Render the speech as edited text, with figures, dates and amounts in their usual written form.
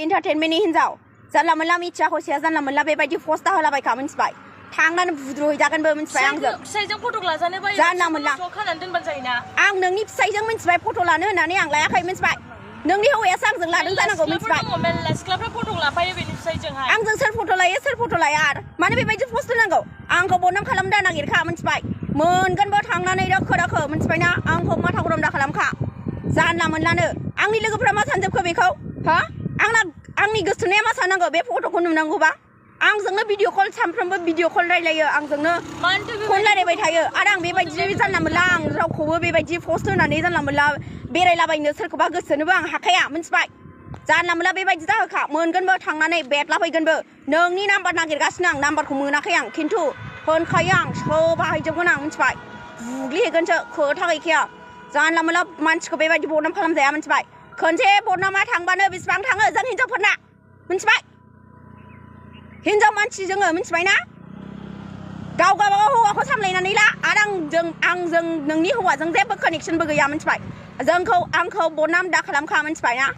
इन्टारटेनमेन्टनि हिनजाव जानला मोनला मिथिया हसिया जानला मोनला बेबायदि पस्टा होलाबायखा मिथिबाय थांनानै बुद्रुहैजागोनबो मिथिबाय आंजों फिसाइजों फट' लाजानो बायो जानला मोनला खानानै दोनबानो जायोना आं नोंनि फिसाइजों मिथिबाय फट' लानो होननानै आं लायाखै मिथिबाय नोंनि हौवायासो आंजों लादों जानांगौ मिथिबाय सिख्लाफ्रा फट' लाफायो बेनि फिसाइजोंहाय आंजों सोर फट' लायो सोर फट' लाया आरो मानो बेबायदि पस्ट होनांगौ आंखौ बदनाम खालामनो नागिरखा मिथिबाय मोनगोनबो थांनानै दोखो दोखो मिथिबायना आंखौ माथा गरम दा खालामखा जानला मोनलानो आंनि लोगोफ्रा मा सानजोबखो बेखौ हा आंनि गोसोथोनाया मा साननांगौ बे फट'खौ नुनांगौबा आंजोंनो भिडिअ कल सानफ्रोमबो भिडिअ कल रायलायो आंजोंनो फन रायलायबाय थायो आरो आं बेबायदि जानला मोनला आं रावखौबो बेबायदि पस्ट होनानै जानला मोनला बेरायलाबायनो सोरखौबा गोसोनोबो आं हाखाया मिथिबाय जानला मोनला बेबायदि दाहोखा मोनगोनबो थांनानै बेदलाफैगोनबो नोंनि नाम्बार नागिरगासिनो आं नाम्बारखौ मोनाखै आं खिन्थु होनखायो आं सोबाहायजोबगोन आं मिथिबाय बुग्लिहैगोनसो खोथा गैखाया जानला मोनला मानसिखौ बेबायदि बदनाम खालामजाया मिथिबाय खनसे बदनामा थांबानो बेसेबां थाङो जों हिनजावफोरना मिथिबाय हिनजाव मानसि जोङो मिथिबायना गाव गावबागाव हौवाखौ सामलायनानै ला आरो आंजों नोंनि हौवाजों जेबो कानेक्सनबो गैया मिथिबाय आंखौ बदनाम दा खालामखा मिथिबाय ना